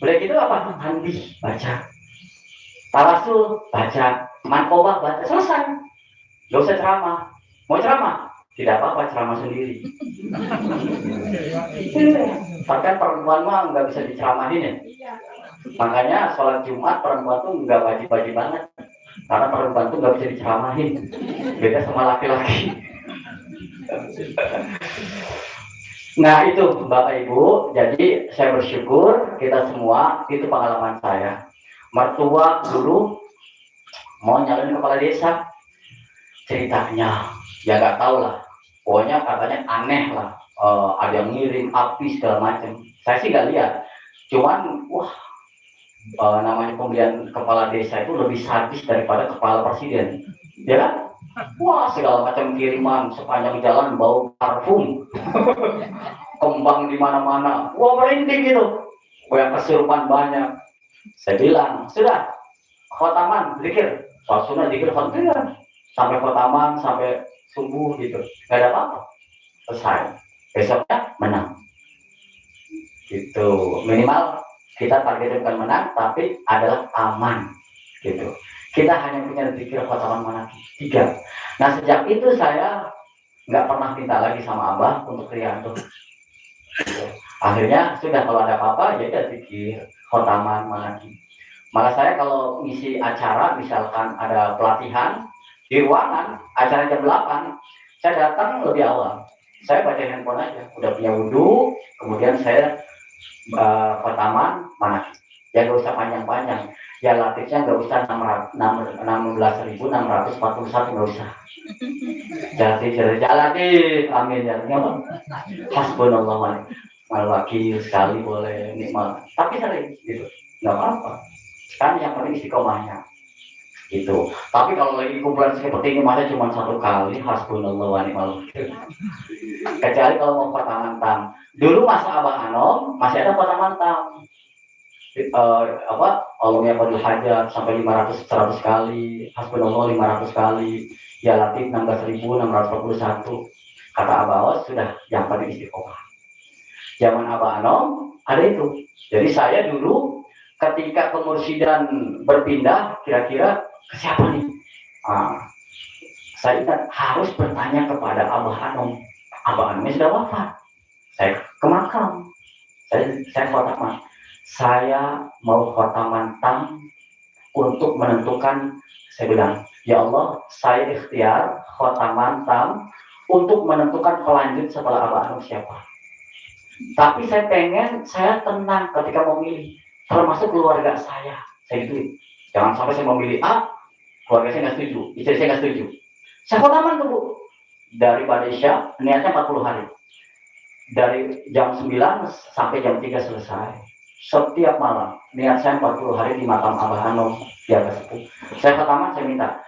Udah gitu apa? Mandi, baca. Tawasul, baca. Manqobah, baca. Selesai. Gak usah ceramah. Mau ceramah? Tidak apa-apa, ceramah sendiri. Bahkan perempuan mah nggak bisa diceramahin ya. Makanya sholat Jumat perempuan tuh nggak wajib-wajib banget. Karena perempuan tuh nggak bisa diceramahin. Beda sama laki-laki. Nah itu Bapak Ibu, jadi saya bersyukur kita semua, itu pengalaman saya. Mertua dulu mau nyalin kepala desa, ceritanya ya nggak tahu lah, pokoknya katanya aneh lah, ada yang ngirim api segala macam. Saya sih nggak lihat, cuman wah, namanya pemilihan kepala desa itu lebih sadis daripada kepala presiden, ya kan? Wah, segala macam kiriman sepanjang jalan bau parfum, kembang di mana-mana. Wah, merinding gitu. Yang kesurupan banyak. Saya bilang, sudah, khotaman, zikir. Soal sunnah zikir, khotaman. Sampai khotaman, sampai subuh gitu. Gak ada apa-apa. Selesai. Besoknya menang. Gitu. Minimal kita targetnya bukan menang, tapi adalah aman. Gitu. Kita hanya punya zikir khotaman mana? 3. Nah sejak itu saya nggak pernah minta lagi sama Abah untuk rianto. Akhirnya sudah kalau ada apa-apa ya udah zikir khotaman lagi. Malah saya kalau ngisi acara misalkan ada pelatihan di ruangan acara jam 8, saya datang lebih awal. Saya baca handphone aja, udah punya wudhu, kemudian saya khotaman manaki. Ya nggak usah panjang-panjang. Ya latifnya nggak usah 16.641 nggak usah. Jalatin, amin ya. Hasbunallah mal wakil sekali boleh nikmat. Tapi sering gitu, nggak apa-apa. Kan yang penting istiqomahnya. Gitu. Tapi kalau lagi kumpulan seperti ini masa cuma 1 kali, hasbunallah wa ni'mal wakil. Kecuali kalau mau khotaman tam. Dulu masa Abah Anom masih ada khotaman tam. Allahumma qadil hajat sampai 100 kali, hasbunallah 500 kali, ya latif 16.641. Kata Abah Awas sudah yang paling istiqomah. Zaman Abah Anom ada itu. Jadi saya dulu ketika pemursidan berpindah kira-kira ke siapa nih? Saya ingat harus bertanya kepada Abah Anom. Abah Anomnya sudah wafat. Saya ke makam. Saya khotaman. Saya mau khotaman tam untuk menentukan, saya bilang, ya Allah, saya ikhtiar khotaman tam untuk menentukan pelanjut setelah Abah Anom siapa. Tapi saya pengen, saya tenang ketika memilih, termasuk keluarga saya. Saya gitu, jangan sampai saya memilih A, keluarga saya nggak setuju, istri saya nggak setuju. Saya khotaman tuh Bu, dari Malaysia, niatnya 40 hari. Dari jam 9 sampai jam 3 selesai. Setiap malam, niat saya 40 hari di makam Abah Anom di atas itu. Saya khotaman, saya minta,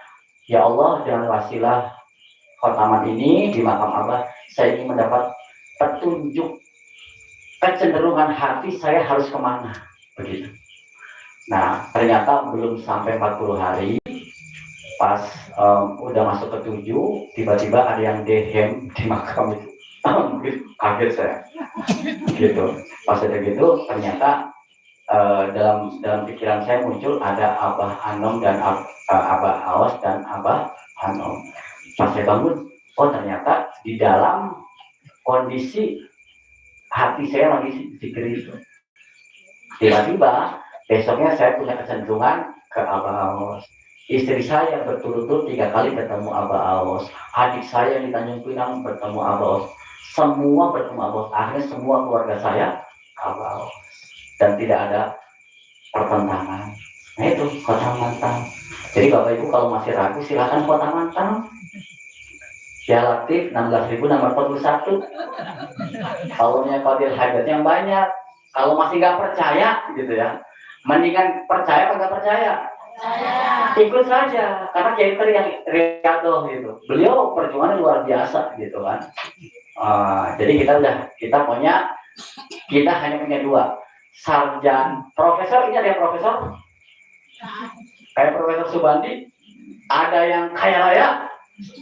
ya Allah, dengan wasilah khotaman ini di makam Abah, saya ingin mendapat petunjuk kecenderungan hati saya harus kemana, begitu. Nah, ternyata belum sampai 40 hari, pas udah masuk ke 7, tiba-tiba ada yang dehem di makam itu. Kaget saya, gitu. Pas ada gitu, ternyata dalam pikiran saya muncul ada Abah Anom dan Abah Awas dan Abah Anom. Pas saya bangun, oh ternyata di dalam kondisi hati saya lagi zikir itu. Tiba-tiba besoknya saya punya kecenderungan ke Abah Awas. Istri saya berturut-turut 3 kali ketemu Abah Awas. Adik saya di Tanjung Pinang bertemu Abah Awas. Semua bertemu Abah Awas. Akhirnya semua keluarga saya Abah Awas. Dan tidak ada pertentangan. Nah itu khotaman tam. Jadi Bapak Ibu kalau masih ragu silakan khotaman tam. Ya Latif 16.641. Allahumma qadil hajat yang banyak. Kalau masih nggak percaya gitu ya, mendingan percaya apa nggak percaya? Ikut saja, karena Kiai yang Riyadhah gitu. Beliau perjuangan luar biasa gitu kan. Jadi kita hanya punya 2, sarjana, profesor. Ini ada yang profesor, kayak Profesor Subandi, ada yang kaya raya,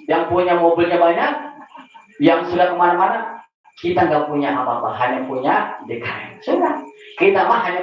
yang punya mobilnya banyak, yang sudah kemana-mana. Kita nggak punya apa-apa, hanya punya DKM. Sudah, kita mah hanya